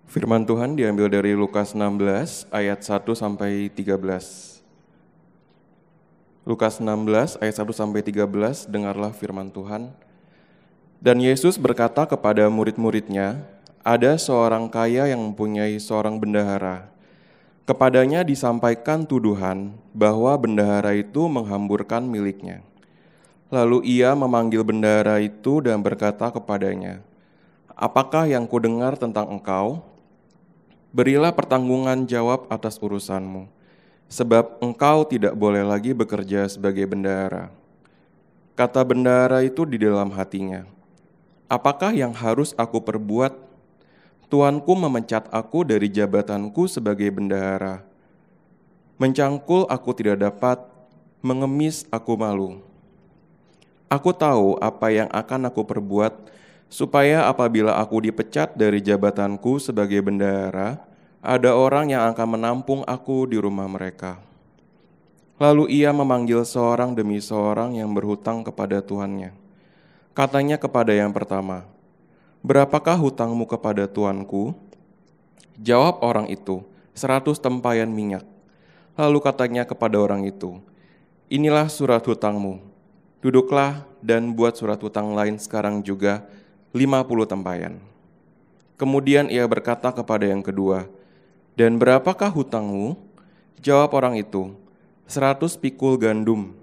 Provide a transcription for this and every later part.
Firman Tuhan diambil dari Lukas 16 ayat 1 sampai 13. Lukas 16 ayat 1 sampai 13, dengarlah firman Tuhan. Dan Yesus berkata kepada murid-muridnya, ada seorang kaya yang mempunyai seorang bendahara. Kepadanya disampaikan tuduhan bahwa bendahara itu menghamburkan miliknya. Lalu ia memanggil bendahara itu dan berkata kepadanya, apakah yang kudengar tentang engkau? Berilah pertanggungan jawab atas urusanmu, sebab engkau tidak boleh lagi bekerja sebagai bendahara. Kata bendahara itu di dalam hatinya, apakah yang harus aku perbuat? Tuanku memecat aku dari jabatanku sebagai bendahara. Mencangkul aku tidak dapat, mengemis aku malu. Aku tahu apa yang akan aku perbuat, supaya apabila aku dipecat dari jabatanku sebagai bendahara, ada orang yang akan menampung aku di rumah mereka. Lalu ia memanggil seorang demi seorang yang berhutang kepada tuannya. Katanya kepada yang pertama, berapakah hutangmu kepada tuanku? Jawab orang itu, 100 tempayan minyak. Lalu katanya kepada orang itu, inilah surat hutangmu. Duduklah dan buat surat hutang lain sekarang juga, 50 tempayan. Kemudian ia berkata kepada yang kedua, dan berapakah hutangmu? Jawab orang itu, 100 pikul gandum.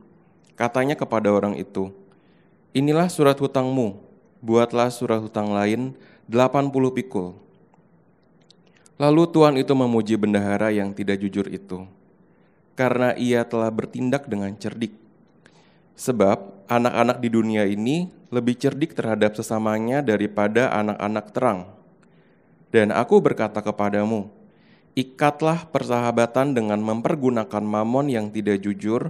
Katanya kepada orang itu, inilah surat hutangmu, buatlah surat hutang lain 80 pikul. Lalu tuan itu memuji bendahara yang tidak jujur itu, karena ia telah bertindak dengan cerdik. Sebab anak-anak di dunia ini lebih cerdik terhadap sesamanya daripada anak-anak terang. Dan aku berkata kepadamu, ikatlah persahabatan dengan mempergunakan mamon yang tidak jujur,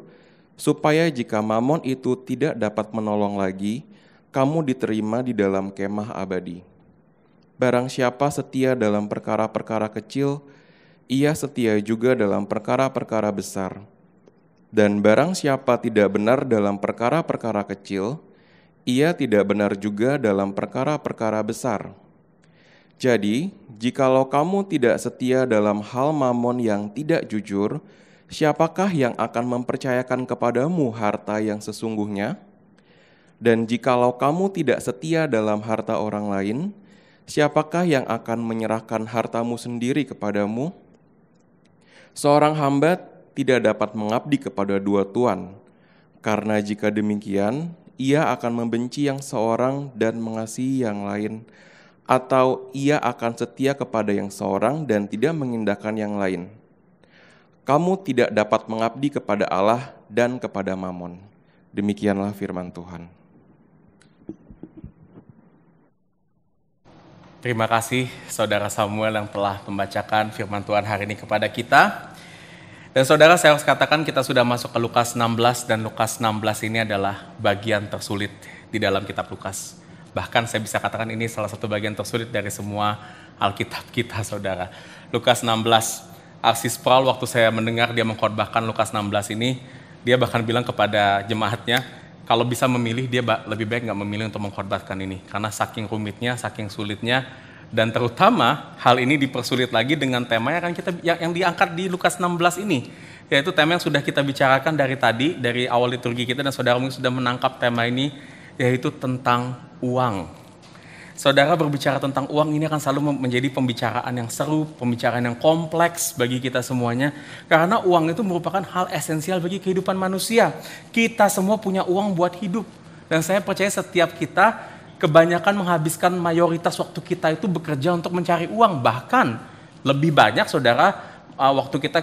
supaya jika mamon itu tidak dapat menolong lagi, kamu diterima di dalam kemah abadi. Barang siapa setia dalam perkara-perkara kecil, ia setia juga dalam perkara-perkara besar. Dan barang siapa tidak benar dalam perkara-perkara kecil, ia tidak benar juga dalam perkara-perkara besar. Jadi, jikalau kamu tidak setia dalam hal mamon yang tidak jujur, siapakah yang akan mempercayakan kepadamu harta yang sesungguhnya? Dan jikalau kamu tidak setia dalam harta orang lain, siapakah yang akan menyerahkan hartamu sendiri kepadamu? Seorang hamba tidak dapat mengabdi kepada dua tuan, karena jika demikian, ia akan membenci yang seorang dan mengasihi yang lain, atau ia akan setia kepada yang seorang dan tidak mengindahkan yang lain. Kamu tidak dapat mengabdi kepada Allah dan kepada Mamon. Demikianlah firman Tuhan. Terima kasih Saudara Samuel yang telah membacakan firman Tuhan hari ini kepada kita. Dan saudara, saya harus katakan kita sudah masuk ke Lukas 16 dan Lukas 16 ini adalah bagian tersulit di dalam kitab Lukas. Bahkan saya bisa katakan ini salah satu bagian tersulit dari semua Alkitab kita, saudara. Lukas 16, R.C. Sproul waktu saya mendengar dia mengkhotbahkan Lukas 16 ini, dia bahkan bilang kepada jemaatnya, kalau bisa memilih dia lebih baik nggak memilih untuk mengkhotbahkan ini. Karena saking rumitnya, saking sulitnya, dan terutama hal ini dipersulit lagi dengan tema yang diangkat di Lukas 16 ini, yaitu tema yang sudah kita bicarakan dari tadi, dari awal liturgi kita, dan saudara mungkin sudah menangkap tema ini, yaitu tentang uang. Saudara, berbicara tentang uang ini akan selalu menjadi pembicaraan yang seru, pembicaraan yang kompleks bagi kita semuanya, karena uang itu merupakan hal esensial bagi kehidupan manusia. Kita semua punya uang buat hidup, dan saya percaya setiap kita kebanyakan menghabiskan mayoritas waktu kita itu bekerja untuk mencari uang. Bahkan lebih banyak, saudara, waktu kita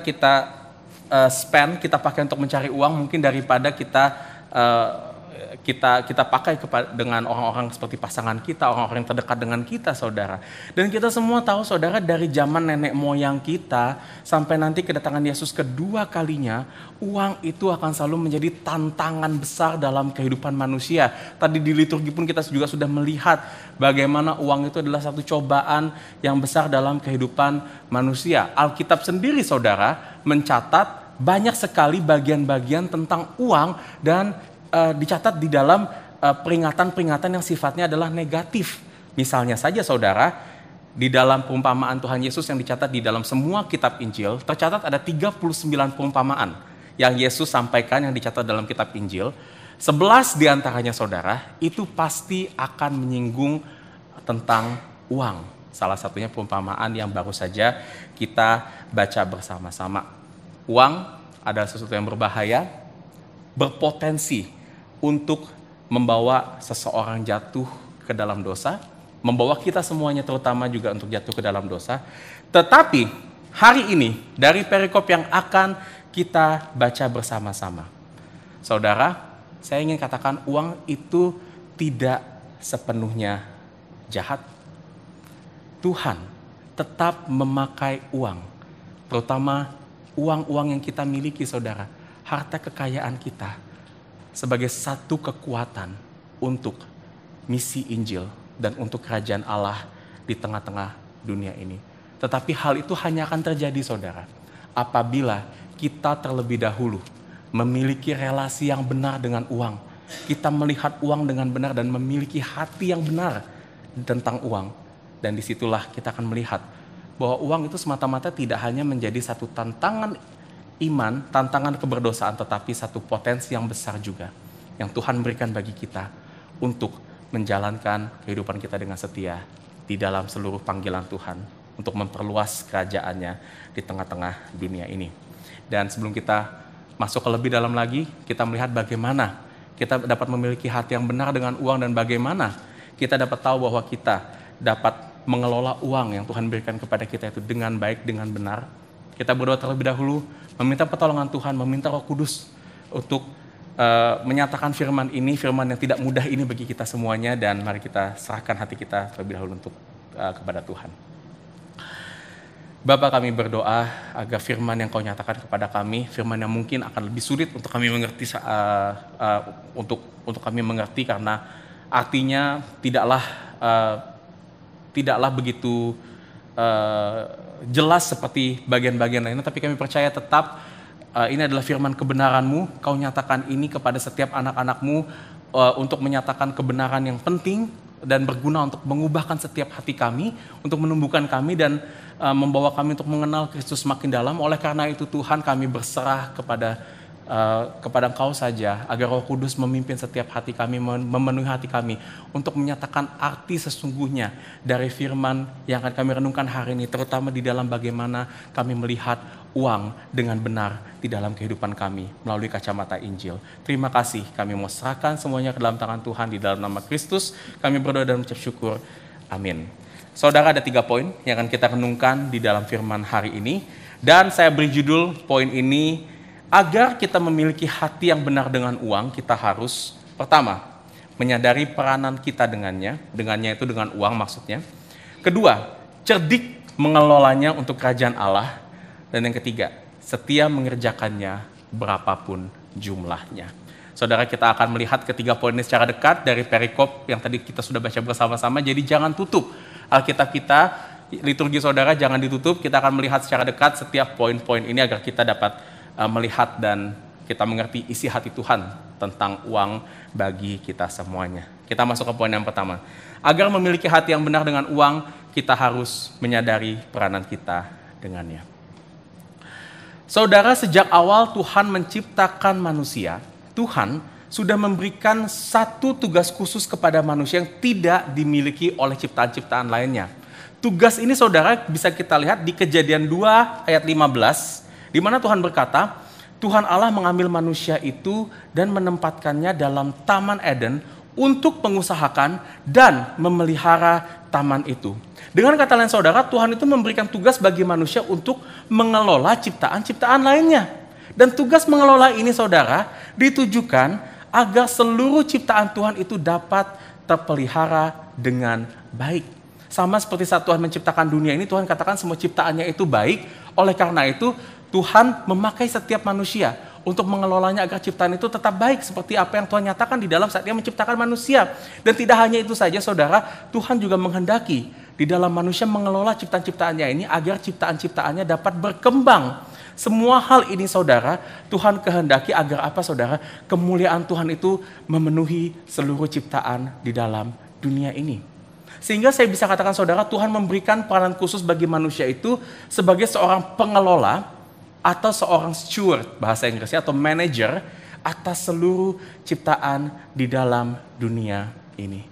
spend, kita pakai untuk mencari uang mungkin daripada kita pakai dengan orang-orang seperti pasangan kita, orang-orang yang terdekat dengan kita, saudara. Dan kita semua tahu, saudara, dari zaman nenek moyang kita sampai nanti kedatangan Yesus kedua kalinya, uang itu akan selalu menjadi tantangan besar dalam kehidupan manusia. Tadi di liturgi pun kita juga sudah melihat bagaimana uang itu adalah satu cobaan yang besar dalam kehidupan manusia. Alkitab sendiri, saudara, mencatat banyak sekali bagian-bagian tentang uang dan dicatat di dalam peringatan-peringatan yang sifatnya adalah negatif. Misalnya saja, saudara, di dalam perumpamaan Tuhan Yesus yang dicatat di dalam semua kitab Injil, tercatat ada 39 perumpamaan yang Yesus sampaikan yang dicatat dalam kitab Injil. 11 diantaranya saudara, itu pasti akan menyinggung tentang uang. Salah satunya perumpamaan yang baru saja kita baca bersama-sama. Uang adalah sesuatu yang berbahaya, berpotensi untuk membawa seseorang jatuh ke dalam dosa, membawa kita semuanya terutama juga untuk jatuh ke dalam dosa. Tetapi hari ini dari perikop yang akan kita baca bersama-sama, saudara, saya ingin katakan uang itu tidak sepenuhnya jahat. Tuhan tetap memakai uang, terutama uang-uang yang kita miliki saudara, harta kekayaan kita, sebagai satu kekuatan untuk misi Injil dan untuk kerajaan Allah di tengah-tengah dunia ini. Tetapi hal itu hanya akan terjadi saudara, apabila kita terlebih dahulu memiliki relasi yang benar dengan uang. Kita melihat uang dengan benar dan memiliki hati yang benar tentang uang. Dan disitulah kita akan melihat bahwa uang itu semata-mata tidak hanya menjadi satu tantangan iman, tantangan keberdosaan, tetapi satu potensi yang besar juga yang Tuhan berikan bagi kita untuk menjalankan kehidupan kita dengan setia di dalam seluruh panggilan Tuhan untuk memperluas kerajaannya di tengah-tengah dunia ini. Dan sebelum kita masuk ke lebih dalam lagi, kita melihat bagaimana kita dapat memiliki hati yang benar dengan uang dan bagaimana kita dapat tahu bahwa kita dapat mengelola uang yang Tuhan berikan kepada kita itu dengan baik, dengan benar. Kita berdoa terlebih dahulu, meminta pertolongan Tuhan, meminta Roh Kudus untuk menyatakan firman ini, firman yang tidak mudah ini bagi kita semuanya, dan mari kita serahkan hati kita terlebih dahulu untuk kepada Tuhan. Bapa, kami berdoa agar firman yang Kau nyatakan kepada kami, firman yang mungkin akan lebih sulit untuk kami mengerti, untuk kami mengerti, karena artinya tidaklah begitu jelas seperti bagian-bagian lainnya, tapi kami percaya tetap ini adalah firman kebenaran-Mu. Kau nyatakan ini kepada setiap anak-anak-Mu untuk menyatakan kebenaran yang penting dan berguna untuk mengubahkan setiap hati kami, untuk menumbuhkan kami dan membawa kami untuk mengenal Kristus makin dalam. Oleh karena itu Tuhan, kami berserah kepada Engkau saja, agar Roh Kudus memimpin setiap hati kami, memenuhi hati kami untuk menyatakan arti sesungguhnya dari firman yang akan kami renungkan hari ini, terutama di dalam bagaimana kami melihat uang dengan benar di dalam kehidupan kami melalui kacamata Injil. Terima kasih, kami mau serahkan semuanya ke dalam tangan Tuhan di dalam nama Kristus. Kami berdoa dan mengucap syukur. Amin. Saudara, ada 3 poin yang akan kita renungkan di dalam firman hari ini, dan saya beri judul poin ini, agar kita memiliki hati yang benar dengan uang, kita harus pertama menyadari peranan kita dengannya itu dengan uang maksudnya. Kedua, cerdik mengelolanya untuk kerajaan Allah. Dan yang ketiga, setia mengerjakannya berapapun jumlahnya. Saudara, kita akan melihat ketiga poin ini secara dekat dari perikop yang tadi kita sudah baca bersama-sama. Jadi jangan tutup Alkitab kita, liturgi saudara jangan ditutup. Kita akan melihat secara dekat setiap poin-poin ini agar kita dapat melihat dan kita mengerti isi hati Tuhan tentang uang bagi kita semuanya. Kita masuk ke poin yang pertama. Agar memiliki hati yang benar dengan uang, kita harus menyadari peranan kita dengannya. Saudara, sejak awal Tuhan menciptakan manusia, Tuhan sudah memberikan satu tugas khusus kepada manusia yang tidak dimiliki oleh ciptaan-ciptaan lainnya. Tugas ini saudara bisa kita lihat di Kejadian 2 ayat 15, di mana Tuhan berkata, Tuhan Allah mengambil manusia itu dan menempatkannya dalam Taman Eden untuk mengusahakan dan memelihara taman itu. Dengan kata lain saudara, Tuhan itu memberikan tugas bagi manusia untuk mengelola ciptaan-ciptaan lainnya. Dan tugas mengelola ini saudara ditujukan agar seluruh ciptaan Tuhan itu dapat terpelihara dengan baik. Sama seperti saat Tuhan menciptakan dunia ini, Tuhan katakan semua ciptaannya itu baik. Oleh karena itu, Tuhan memakai setiap manusia untuk mengelolanya agar ciptaan itu tetap baik seperti apa yang Tuhan nyatakan di dalam saat Dia menciptakan manusia. Dan tidak hanya itu saja saudara, Tuhan juga menghendaki di dalam manusia mengelola ciptaan-ciptaannya ini agar ciptaan-ciptaannya dapat berkembang. Semua hal ini saudara, Tuhan kehendaki agar apa saudara? Kemuliaan Tuhan itu memenuhi seluruh ciptaan di dalam dunia ini. Sehingga saya bisa katakan saudara, Tuhan memberikan peranan khusus bagi manusia itu sebagai seorang pengelola atau seorang steward, bahasa Inggrisnya, atau manager atas seluruh ciptaan di dalam dunia ini.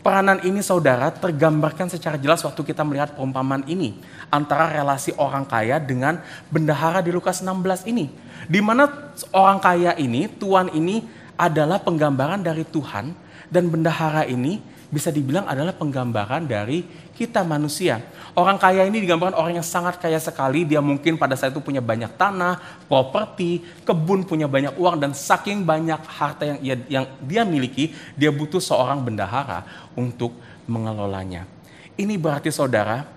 Peranan ini saudara tergambarkan secara jelas waktu kita melihat perumpamaan ini antara relasi orang kaya dengan bendahara di Lukas 16 ini. Di mana orang kaya ini, tuan ini adalah penggambaran dari Tuhan dan bendahara ini bisa dibilang adalah penggambaran dari kita manusia. Orang kaya ini digambarkan orang yang sangat kaya sekali. Dia mungkin pada saat itu punya banyak tanah, properti, kebun, punya banyak uang, dan saking banyak harta yang dia miliki, dia butuh seorang bendahara untuk mengelolanya. Ini berarti saudara,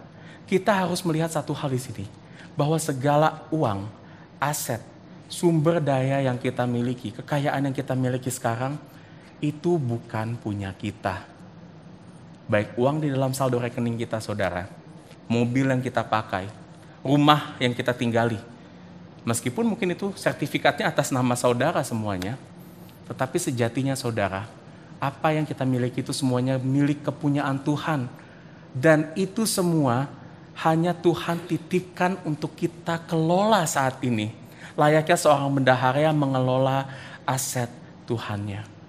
kita harus melihat satu hal di sini, bahwa segala uang, aset, sumber daya yang kita miliki, kekayaan yang kita miliki sekarang, itu bukan punya kita. Baik uang di dalam saldo rekening kita saudara, mobil yang kita pakai, rumah yang kita tinggali. Meskipun mungkin itu sertifikatnya atas nama saudara semuanya, tetapi sejatinya saudara, apa yang kita miliki itu semuanya milik kepunyaan Tuhan. Dan itu semua hanya Tuhan titipkan untuk kita kelola saat ini. Layaknya seorang bendahara yang mengelola aset Tuhannya.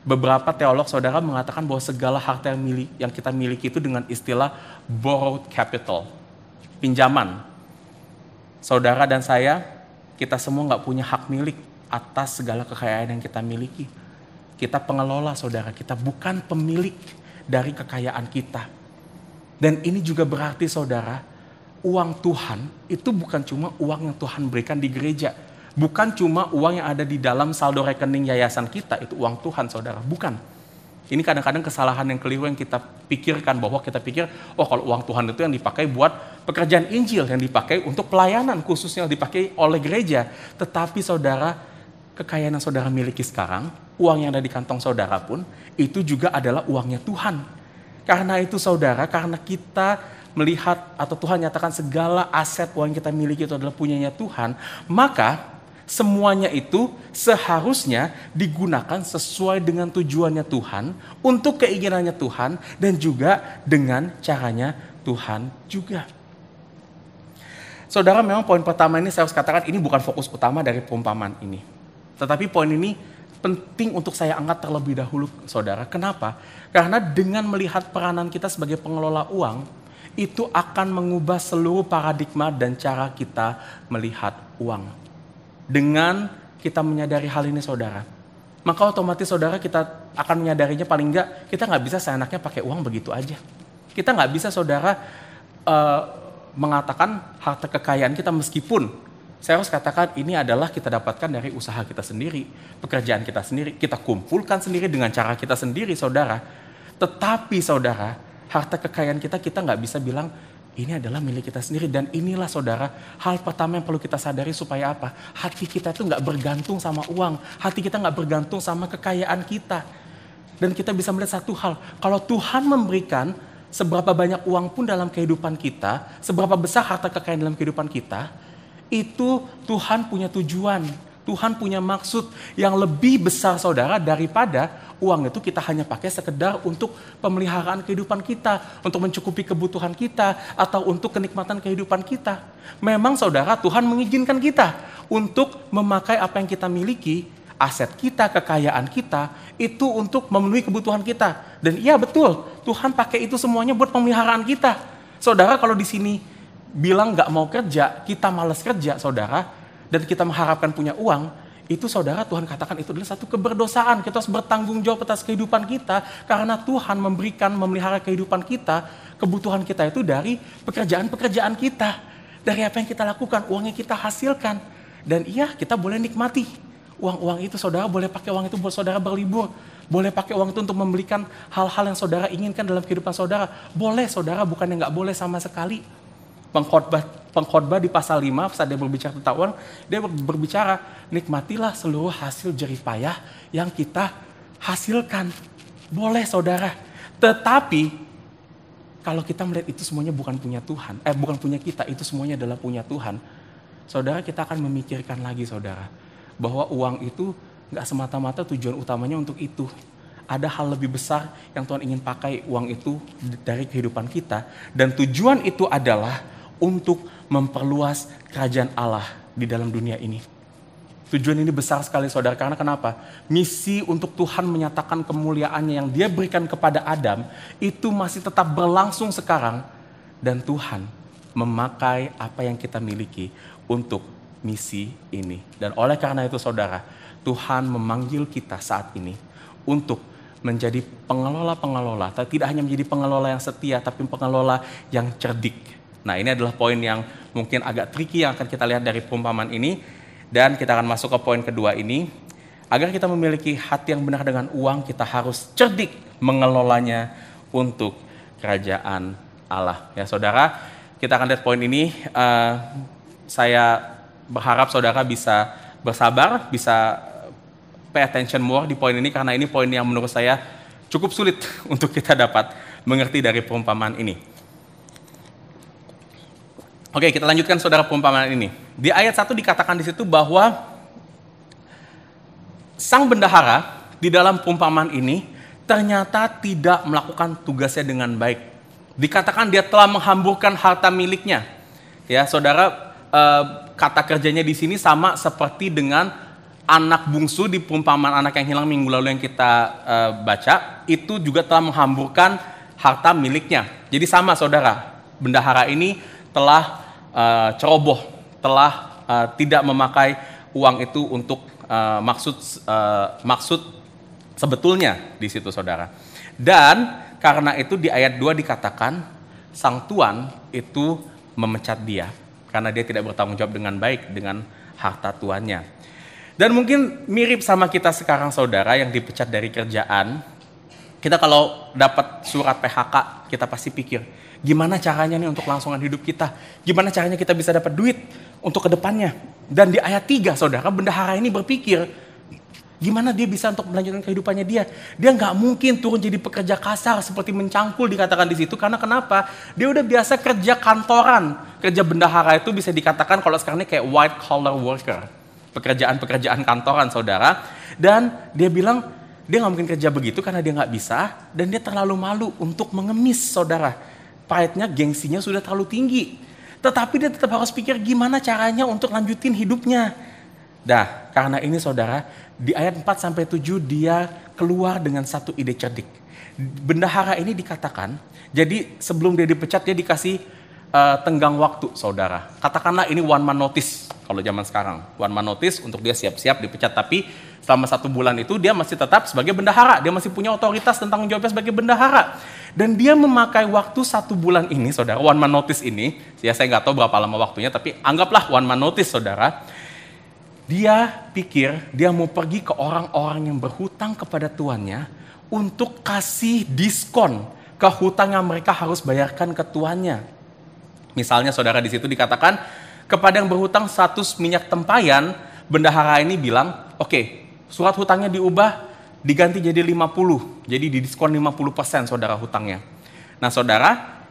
Beberapa teolog saudara mengatakan bahwa segala harta yang kita miliki itu dengan istilah borrowed capital, pinjaman. Saudara dan saya, kita semua nggak punya hak milik atas segala kekayaan yang kita miliki. Kita pengelola saudara, kita bukan pemilik dari kekayaan kita. Dan ini juga berarti saudara, uang Tuhan itu bukan cuma uang yang Tuhan berikan di gereja. Bukan cuma uang yang ada di dalam saldo rekening yayasan kita, itu uang Tuhan saudara, bukan. Ini kadang-kadang kesalahan yang keliru yang kita pikirkan, bahwa kita pikir, oh kalau uang Tuhan itu yang dipakai buat pekerjaan Injil, yang dipakai untuk pelayanan khususnya, yang dipakai oleh gereja. Tetapi saudara, kekayaan yang saudara miliki sekarang, uang yang ada di kantong saudara pun, itu juga adalah uangnya Tuhan. Karena itu saudara, karena kita melihat atau Tuhan nyatakan segala aset uang yang kita miliki itu adalah punyanya Tuhan, maka semuanya itu seharusnya digunakan sesuai dengan tujuannya Tuhan, untuk keinginannya Tuhan, dan juga dengan caranya Tuhan juga. Saudara, memang poin pertama ini saya harus katakan ini bukan fokus utama dari perumpamaan ini. Tetapi poin ini penting untuk saya angkat terlebih dahulu saudara. Kenapa? Karena dengan melihat peranan kita sebagai pengelola uang, itu akan mengubah seluruh paradigma dan cara kita melihat uang. Dengan kita menyadari hal ini saudara, maka otomatis saudara kita akan menyadarinya, paling enggak kita nggak bisa seenaknya pakai uang begitu aja. Kita nggak bisa saudara mengatakan harta kekayaan kita, meskipun saya harus katakan ini adalah kita dapatkan dari usaha kita sendiri, pekerjaan kita sendiri, kita kumpulkan sendiri dengan cara kita sendiri saudara. Tetapi saudara, harta kekayaan kita nggak bisa bilang ini adalah milik kita sendiri. Dan inilah saudara, hal pertama yang perlu kita sadari supaya apa? Hati kita itu nggak bergantung sama uang. Hati kita nggak bergantung sama kekayaan kita. Dan kita bisa melihat satu hal, kalau Tuhan memberikan seberapa banyak uang pun dalam kehidupan kita, seberapa besar harta kekayaan dalam kehidupan kita, itu Tuhan punya tujuan. Tuhan punya maksud yang lebih besar saudara daripada uang itu kita hanya pakai sekedar untuk pemeliharaan kehidupan kita, untuk mencukupi kebutuhan kita, atau untuk kenikmatan kehidupan kita. Memang saudara, Tuhan mengizinkan kita untuk memakai apa yang kita miliki, aset kita, kekayaan kita, itu untuk memenuhi kebutuhan kita. Dan iya betul, Tuhan pakai itu semuanya buat pemeliharaan kita. Saudara, kalau di sini bilang nggak mau kerja, kita malas kerja saudara, dan kita mengharapkan punya uang, itu saudara Tuhan katakan itu adalah satu keberdosaan. Kita harus bertanggung jawab atas kehidupan kita, karena Tuhan memberikan, memelihara kehidupan kita, kebutuhan kita itu dari pekerjaan-pekerjaan kita, dari apa yang kita lakukan, uang yang kita hasilkan. Dan iya, kita boleh nikmati uang-uang itu saudara, boleh pakai uang itu buat saudara berlibur, boleh pakai uang itu untuk membelikan hal-hal yang saudara inginkan dalam kehidupan saudara. Boleh saudara, bukan yang nggak boleh sama sekali. Pengkhotbah di pasal 5 saat dia berbicara tentang uang, dia berbicara nikmatilah seluruh hasil jerih payah yang kita hasilkan. Boleh saudara. Tetapi kalau kita melihat itu semuanya bukan punya Tuhan, bukan punya kita, itu semuanya adalah punya Tuhan. Saudara, kita akan memikirkan lagi saudara, bahwa uang itu gak semata-mata tujuan utamanya untuk itu. ada hal lebih besar yang Tuhan ingin pakai uang itu dari kehidupan kita. Dan tujuan itu adalah untuk memperluas kerajaan Allah di dalam dunia ini. Tujuan ini besar sekali saudara, karena kenapa? Misi untuk Tuhan menyatakan kemuliaannya yang dia berikan kepada Adam, itu masih tetap berlangsung sekarang. Dan Tuhan memakai apa yang kita miliki untuk misi ini. Dan oleh karena itu saudara, Tuhan memanggil kita saat ini untuk menjadi pengelola-pengelola. Tidak hanya menjadi pengelola yang setia, tapi pengelola yang cerdik. Nah, ini adalah poin yang mungkin agak tricky yang akan kita lihat dari perumpamaan ini. Dan kita akan masuk ke poin kedua ini. Agar kita memiliki hati yang benar dengan uang, kita harus cerdik mengelolanya untuk kerajaan Allah. Ya saudara, kita akan lihat poin ini. Saya berharap saudara bisa bersabar, bisa pay attention more di poin ini, karena ini poin yang menurut saya cukup sulit untuk kita dapat mengerti dari perumpamaan ini. Oke, kita lanjutkan saudara perumpamaan ini. Di ayat 1 dikatakan di situ bahwa sang bendahara di dalam perumpamaan ini ternyata tidak melakukan tugasnya dengan baik. Dikatakan dia telah menghamburkan harta miliknya. Ya, saudara, kata kerjanya di sini sama seperti dengan anak bungsu di perumpamaan anak yang hilang minggu lalu yang kita baca, itu juga telah menghamburkan harta miliknya. Jadi sama saudara, bendahara ini telah ceroboh, telah tidak memakai uang itu untuk maksud sebetulnya di situ saudara. Dan karena itu di ayat 2 dikatakan sang tuan itu memecat dia karena dia tidak bertanggung jawab dengan baik dengan harta tuannya. Dan mungkin mirip sama kita sekarang saudara yang dipecat dari kerjaan. Kita kalau dapat surat PHK, kita pasti pikir, gimana caranya nih untuk langsungan hidup kita? Gimana caranya kita bisa dapat duit untuk kedepannya? Dan di ayat 3 saudara, bendahara ini berpikir, gimana dia bisa untuk melanjutkan kehidupannya dia? Dia nggak mungkin turun jadi pekerja kasar seperti mencangkul dikatakan di situ. Karena kenapa? Dia udah biasa kerja kantoran. Kerja bendahara itu bisa dikatakan kalau sekarang ini kayak white collar worker. Pekerjaan-pekerjaan kantoran saudara. Dan dia bilang, dia nggak mungkin kerja begitu karena dia nggak bisa. Dan dia terlalu malu untuk mengemis saudara. Pride-nya, gengsinya sudah terlalu tinggi. Tetapi dia tetap harus pikir gimana caranya untuk lanjutin hidupnya. Nah, karena ini saudara, di ayat 4-7 dia keluar dengan satu ide cerdik. Bendahara ini dikatakan, jadi sebelum dia dipecat dia dikasih tenggang waktu saudara. Katakanlah ini one man notice kalau zaman sekarang. One man notice untuk dia siap-siap dipecat. Tapi selama 1 bulan itu dia masih tetap sebagai bendahara. Dia masih punya otoritas tentang jawabnya sebagai bendahara. Dan dia memakai waktu 1 bulan ini saudara, one man notice ini. Ya saya nggak tahu berapa lama waktunya, tapi anggaplah one man notice saudara. Dia pikir dia mau pergi ke orang-orang yang berhutang kepada tuannya untuk kasih diskon ke hutang yang mereka harus bayarkan ke tuannya. Misalnya saudara di situ dikatakan kepada yang berhutang 100 minyak tempayan, bendahara ini bilang, oke, surat hutangnya diubah diganti jadi 50. Jadi didiskon 50% saudara hutangnya. Nah saudara,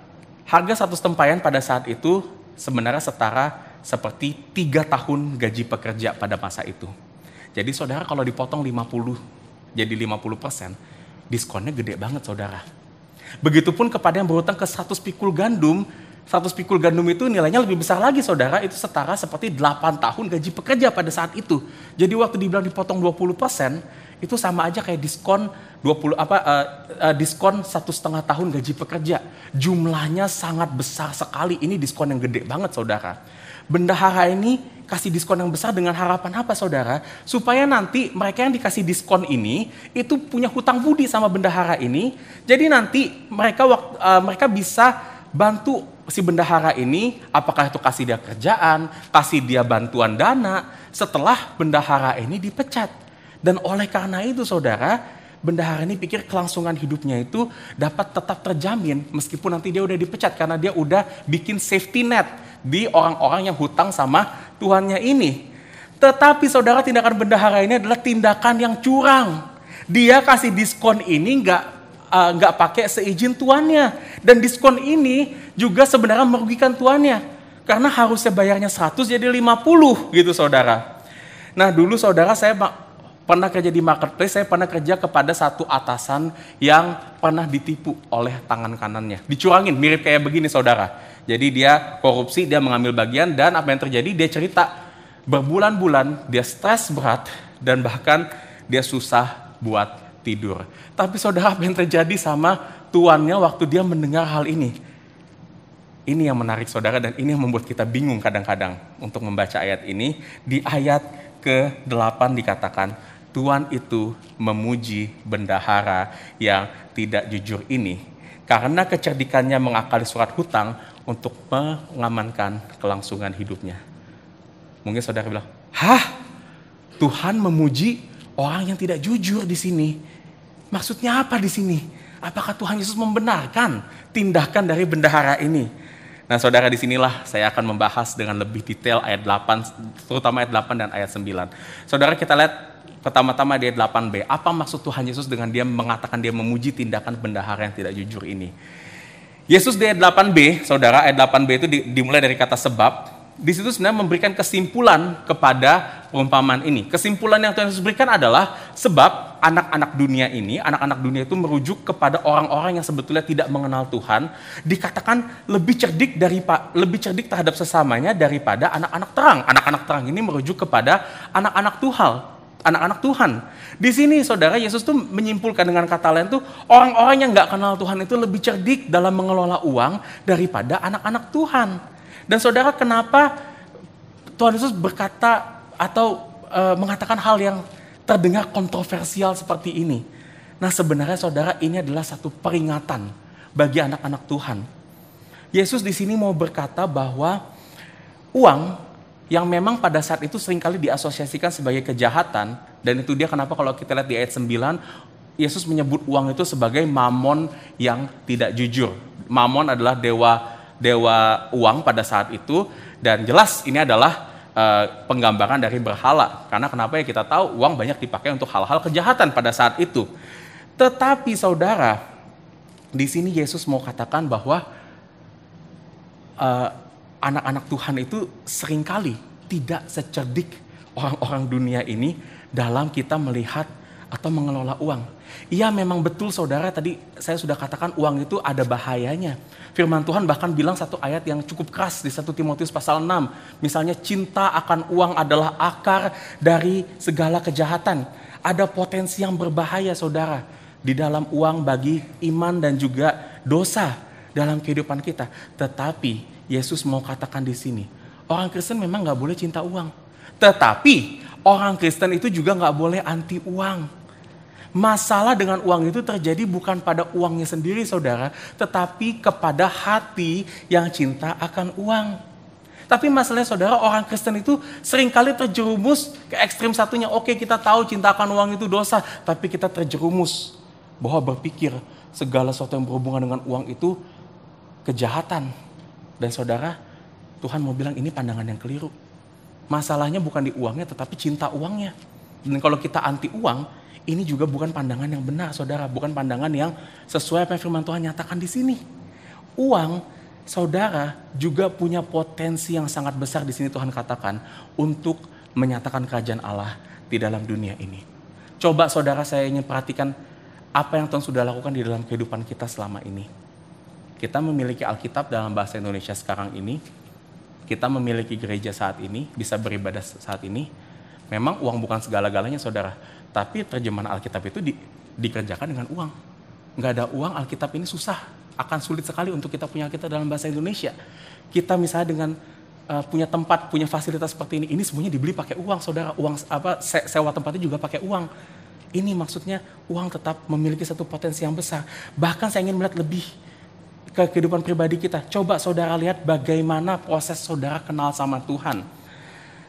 harga 1 tempayan pada saat itu sebenarnya setara seperti 3 tahun gaji pekerja pada masa itu. Jadi saudara kalau dipotong 50 jadi 50%, diskonnya gede banget saudara. Begitupun kepada yang berhutang ke 100 pikul gandum. 100 pikul gandum itu nilainya lebih besar lagi saudara, itu setara seperti 8 tahun gaji pekerja pada saat itu. Jadi waktu dibilang dipotong 20%, itu sama aja kayak diskon diskon 1,5 tahun gaji pekerja. Jumlahnya sangat besar sekali, ini diskon yang gede banget saudara. Bendahara ini kasih diskon yang besar dengan harapan apa saudara? Supaya nanti mereka yang dikasih diskon ini itu punya hutang budi sama bendahara ini. Jadi nanti mereka bisa bantu si bendahara ini, apakah itu kasih dia kerjaan, kasih dia bantuan dana setelah bendahara ini dipecat. Dan oleh karena itu saudara, bendahara ini pikir kelangsungan hidupnya itu dapat tetap terjamin meskipun nanti dia udah dipecat, karena dia udah bikin safety net di orang-orang yang hutang sama tuannya ini. Tetapi saudara, tindakan bendahara ini adalah tindakan yang curang. Dia kasih diskon ini nggak pakai seizin tuannya. Dan diskon ini juga sebenarnya merugikan tuannya. Karena harusnya bayarnya 100 jadi 50 gitu saudara. Nah dulu saudara saya pernah kerja di marketplace, saya pernah kerja kepada satu atasan yang pernah ditipu oleh tangan kanannya. Dicurangin, mirip kayak begini saudara. Jadi dia korupsi, dia mengambil bagian, dan apa yang terjadi, dia cerita berbulan-bulan, dia stres berat, dan bahkan dia susah buat tidur. Tapi saudara, apa yang terjadi sama tuannya waktu dia mendengar hal ini? Ini yang menarik saudara, dan ini yang membuat kita bingung kadang-kadang untuk membaca ayat ini. Di ayat ke-8 dikatakan, Tuan itu memuji bendahara yang tidak jujur ini karena kecerdikannya mengakali surat hutang untuk mengamankan kelangsungan hidupnya. Mungkin saudara bilang, hah? Tuhan memuji orang yang tidak jujur di sini. Maksudnya apa di sini? Apakah Tuhan Yesus membenarkan tindakan dari bendahara ini? Nah saudara, disinilah saya akan membahas dengan lebih detail ayat 8, terutama ayat 8 dan ayat 9. Saudara, kita lihat pertama-tama di ayat 8b, apa maksud Tuhan Yesus dengan dia mengatakan dia memuji tindakan bendahara yang tidak jujur ini? Yesus di ayat 8b, saudara, ayat 8b itu dimulai dari kata sebab. Di situ sebenarnya memberikan kesimpulan kepada perumpamaan ini. Kesimpulan yang Tuhan Yesus berikan adalah sebab anak-anak dunia ini, anak-anak dunia itu merujuk kepada orang-orang yang sebetulnya tidak mengenal Tuhan, dikatakan lebih cerdik terhadap sesamanya daripada anak-anak terang. Anak-anak terang ini merujuk kepada anak-anak Tuhan. Di sini saudara, Yesus tuh menyimpulkan dengan kata lain tuh, orang-orang yang nggak kenal Tuhan itu lebih cerdik dalam mengelola uang daripada anak-anak Tuhan. Dan saudara, kenapa Tuhan Yesus berkata atau mengatakan hal yang terdengar kontroversial seperti ini? Nah sebenarnya saudara, ini adalah satu peringatan bagi anak-anak Tuhan. Yesus di sini mau berkata bahwa uang yang memang pada saat itu seringkali diasosiasikan sebagai kejahatan, dan itu dia kenapa kalau kita lihat di ayat 9, Yesus menyebut uang itu sebagai mamon yang tidak jujur. Mamon adalah dewa uang pada saat itu, dan jelas ini adalah penggambaran dari berhala. Karena kenapa ya, kita tahu uang banyak dipakai untuk hal-hal kejahatan pada saat itu. Tetapi saudara, di sini Yesus mau katakan bahwa anak-anak Tuhan itu seringkali tidak secerdik orang-orang dunia ini dalam kita melihat atau mengelola uang. Iya memang betul saudara, tadi saya sudah katakan uang itu ada bahayanya. Firman Tuhan bahkan bilang satu ayat yang cukup keras di 1 Timotius pasal 6. Misalnya, cinta akan uang adalah akar dari segala kejahatan. Ada potensi yang berbahaya saudara di dalam uang bagi iman dan juga dosa dalam kehidupan kita. Tetapi Yesus mau katakan di sini, orang Kristen memang gak boleh cinta uang. Tetapi orang Kristen itu juga gak boleh anti uang. Masalah dengan uang itu terjadi bukan pada uangnya sendiri saudara, tetapi kepada hati yang cinta akan uang. Tapi masalahnya saudara, orang Kristen itu seringkali terjerumus ke ekstrim satunya. Oke, kita tahu cinta akan uang itu dosa, tapi kita terjerumus bahwa berpikir segala sesuatu yang berhubungan dengan uang itu kejahatan. Dan saudara, Tuhan mau bilang ini pandangan yang keliru. Masalahnya bukan di uangnya, tetapi cinta uangnya. Dan kalau kita anti uang, ini juga bukan pandangan yang benar, saudara. Bukan pandangan yang sesuai apa yang firman Tuhan nyatakan di sini. Uang, saudara, juga punya potensi yang sangat besar di sini Tuhan katakan untuk menyatakan kerajaan Allah di dalam dunia ini. Coba saudara, saya ingin perhatikan apa yang Tuhan sudah lakukan di dalam kehidupan kita selama ini. Kita memiliki Alkitab dalam bahasa Indonesia sekarang ini. Kita memiliki gereja saat ini, bisa beribadah saat ini. Memang uang bukan segala-galanya saudara. Tapi terjemahan Alkitab itu dikerjakan dengan uang. Nggak ada uang, Alkitab ini susah. Akan sulit sekali untuk kita punya Alkitab dalam bahasa Indonesia. Kita misalnya dengan punya tempat, punya fasilitas seperti ini semuanya dibeli pakai uang saudara. Uang sewa tempatnya juga pakai uang. Ini maksudnya uang tetap memiliki satu potensi yang besar. Bahkan saya ingin melihat lebih ke kehidupan pribadi kita. Coba saudara lihat bagaimana proses saudara kenal sama Tuhan.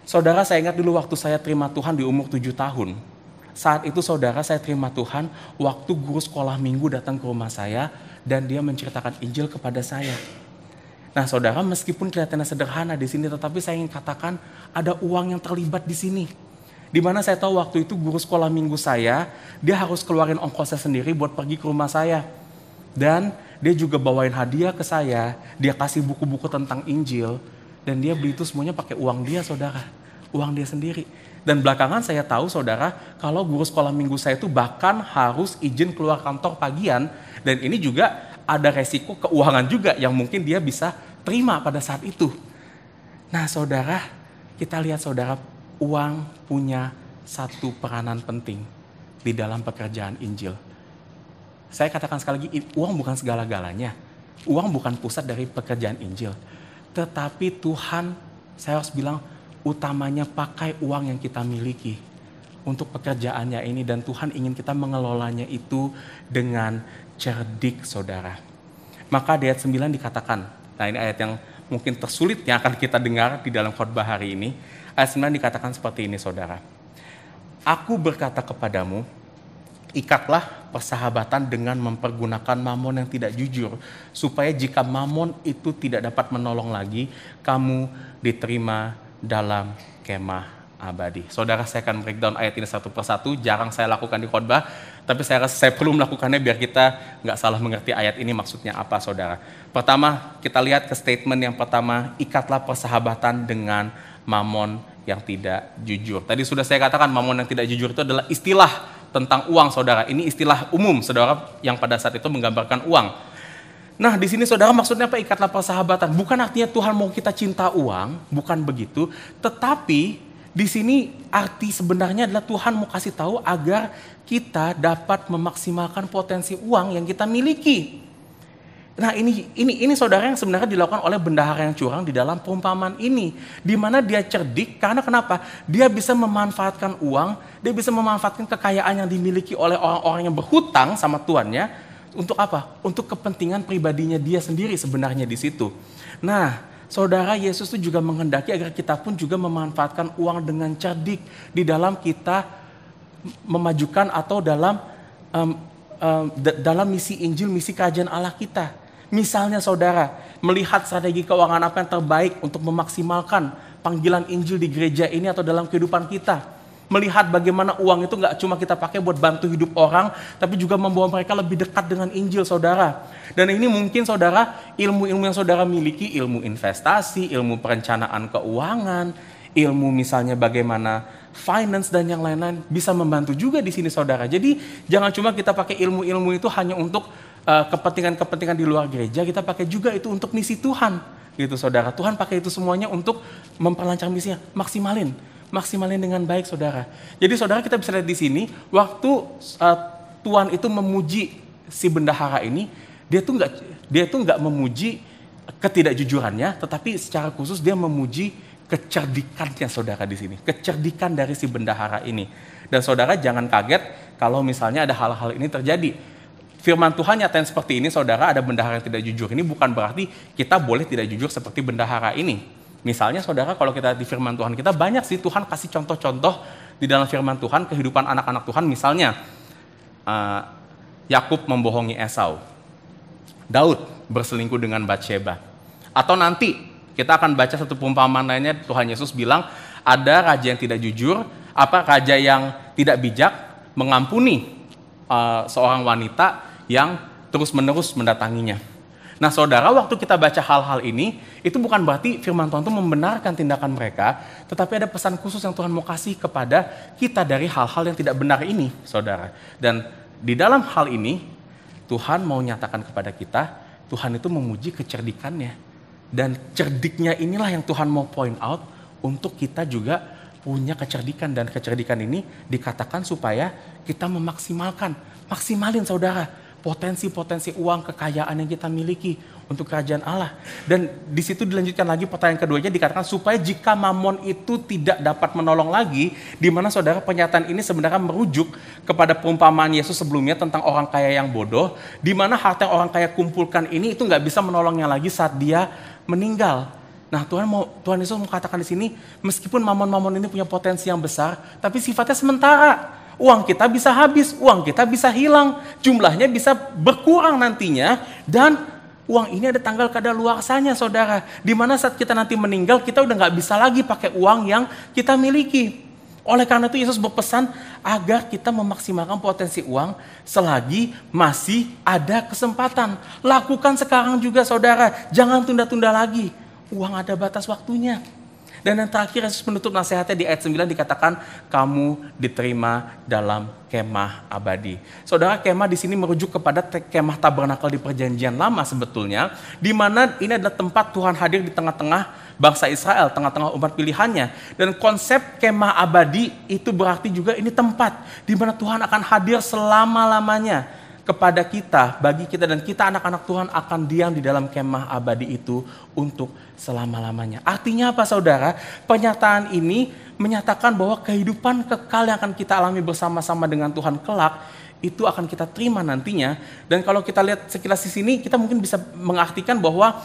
Saudara, saya ingat dulu waktu saya terima Tuhan di umur 7 tahun. Saat itu saudara, saya terima Tuhan waktu guru sekolah minggu datang ke rumah saya dan dia menceritakan Injil kepada saya. Nah saudara, meskipun kelihatannya sederhana di sini, tetapi saya ingin katakan ada uang yang terlibat di sini. Di mana saya tahu waktu itu guru sekolah minggu saya, dia harus keluarin ongkosnya sendiri buat pergi ke rumah saya. Dan dia juga bawain hadiah ke saya, dia kasih buku-buku tentang Injil, dan dia beli itu semuanya pakai uang dia saudara. uang dia sendiri. Dan belakangan saya tahu saudara, kalau guru sekolah minggu saya itu bahkan harus izin keluar kantor pagian. Dan ini juga ada resiko keuangan juga yang mungkin dia bisa terima pada saat itu. Nah saudara, kita lihat saudara, uang punya satu peranan penting di dalam pekerjaan Injil. Saya katakan sekali lagi, uang bukan segala-galanya. Uang bukan pusat dari pekerjaan Injil. Tetapi Tuhan, saya harus bilang, utamanya pakai uang yang kita miliki untuk pekerjaannya ini. Dan Tuhan ingin kita mengelolanya itu dengan cerdik saudara. Maka di ayat 9 dikatakan, nah ini ayat yang mungkin tersulit yang akan kita dengar di dalam khotbah hari ini. Ayat 9 dikatakan seperti ini saudara. Aku berkata kepadamu, ikatlah persahabatan dengan mempergunakan mamon yang tidak jujur, supaya jika mamon itu tidak dapat menolong lagi, kamu diterima dalam kemah abadi. Saudara, saya akan breakdown ayat ini satu persatu, jarang saya lakukan di khotbah, tapi saya rasa saya perlu melakukannya biar kita nggak salah mengerti ayat ini maksudnya apa saudara. Pertama, kita lihat ke statement yang pertama, ikatlah persahabatan dengan mamon yang tidak jujur. Tadi sudah saya katakan mamon yang tidak jujur itu adalah istilah tentang uang saudara. Ini istilah umum saudara yang pada saat itu menggambarkan uang. Nah di sini saudara maksudnya apa ikatlah persahabatan? Bukan artinya Tuhan mau kita cinta uang, bukan begitu. Tetapi di sini arti sebenarnya adalah Tuhan mau kasih tahu agar kita dapat memaksimalkan potensi uang yang kita miliki. Nah ini saudara yang sebenarnya dilakukan oleh bendahara yang curang di dalam perumpamaan ini. Di mana dia cerdik, karena kenapa? Dia bisa memanfaatkan uang, dia bisa memanfaatkan kekayaan yang dimiliki oleh orang-orang yang berhutang sama tuannya. Untuk apa? Untuk kepentingan pribadinya dia sendiri sebenarnya di situ. Nah, saudara, Yesus itu juga menghendaki agar kita pun juga memanfaatkan uang dengan cerdik di dalam kita memajukan atau dalam misi Injil, misi kerajaan Allah kita. Misalnya saudara, melihat strategi keuangan apa yang terbaik untuk memaksimalkan panggilan Injil di gereja ini atau dalam kehidupan kita. Melihat bagaimana uang itu gak cuma kita pakai buat bantu hidup orang, tapi juga membawa mereka lebih dekat dengan Injil saudara. Dan ini mungkin saudara, ilmu-ilmu yang saudara miliki, ilmu investasi, ilmu perencanaan keuangan, ilmu misalnya bagaimana finance dan yang lain-lain bisa membantu juga di sini saudara. Jadi jangan cuma kita pakai ilmu-ilmu itu hanya untuk kepentingan-kepentingan di luar gereja, kita pakai juga itu untuk misi Tuhan gitu saudara. Tuhan pakai itu semuanya untuk memperlancar misinya, maksimalin dengan baik saudara. Jadi saudara kita bisa lihat di sini waktu Tuhan itu memuji si bendahara ini, dia tuh nggak memuji ketidakjujurannya, tetapi secara khusus dia memuji kecerdikannya saudara di sini, kecerdikan dari si bendahara ini. Dan saudara jangan kaget kalau misalnya ada hal-hal ini terjadi. Firman Tuhan nyatain seperti ini saudara, ada bendahara yang tidak jujur. Ini bukan berarti kita boleh tidak jujur seperti bendahara ini. Misalnya saudara, kalau kita di firman Tuhan kita banyak sih Tuhan kasih contoh-contoh di dalam firman Tuhan kehidupan anak-anak Tuhan. Misalnya Yakub membohongi Esau, Daud berselingkuh dengan Batsheba. Atau nanti kita akan baca satu perumpamaan lainnya, Tuhan Yesus bilang ada raja yang tidak jujur, raja yang tidak bijak mengampuni seorang wanita yang terus-menerus mendatanginya. Nah saudara, waktu kita baca hal-hal ini, itu bukan berarti firman Tuhan itu membenarkan tindakan mereka, tetapi ada pesan khusus yang Tuhan mau kasih kepada kita dari hal-hal yang tidak benar ini, saudara. Dan di dalam hal ini, Tuhan mau nyatakan kepada kita, Tuhan itu memuji kecerdikannya. Dan cerdiknya inilah yang Tuhan mau point out untuk kita juga punya kecerdikan. Dan kecerdikan ini dikatakan supaya kita maksimalin saudara, potensi-potensi uang kekayaan yang kita miliki untuk kerajaan Allah. Dan di situ dilanjutkan lagi pertanyaan keduanya, dikatakan supaya jika mamon itu tidak dapat menolong lagi, di mana saudara pernyataan ini sebenarnya merujuk kepada perumpamaan Yesus sebelumnya tentang orang kaya yang bodoh, di mana harta yang orang kaya kumpulkan ini itu nggak bisa menolongnya lagi saat dia meninggal. Nah Tuhan Yesus mau katakan di sini, meskipun mamon-mamon ini punya potensi yang besar, tapi sifatnya sementara. Uang kita bisa habis, uang kita bisa hilang, jumlahnya bisa berkurang nantinya, dan uang ini ada tanggal kadaluarsanya saudara. Dimana saat kita nanti meninggal, kita udah gak bisa lagi pakai uang yang kita miliki. Oleh karena itu Yesus berpesan agar kita memaksimalkan potensi uang selagi masih ada kesempatan. Lakukan sekarang juga saudara, jangan tunda-tunda lagi. Uang ada batas waktunya. Dan yang terakhir Yesus menutup nasihatnya di ayat 9 dikatakan kamu diterima dalam kemah abadi. Saudara, kemah di sini merujuk kepada kemah tabernakel di perjanjian lama sebetulnya, di mana ini adalah tempat Tuhan hadir di tengah-tengah bangsa Israel, tengah-tengah umat pilihannya. Dan konsep kemah abadi itu berarti juga ini tempat di mana Tuhan akan hadir selama-lamanya kepada kita, bagi kita, dan kita anak-anak Tuhan akan diam di dalam kemah abadi itu untuk selama-lamanya. Artinya apa saudara? Pernyataan ini menyatakan bahwa kehidupan kekal yang akan kita alami bersama-sama dengan Tuhan kelak, itu akan kita terima nantinya. Dan kalau kita lihat sekilas di sini, kita mungkin bisa mengartikan bahwa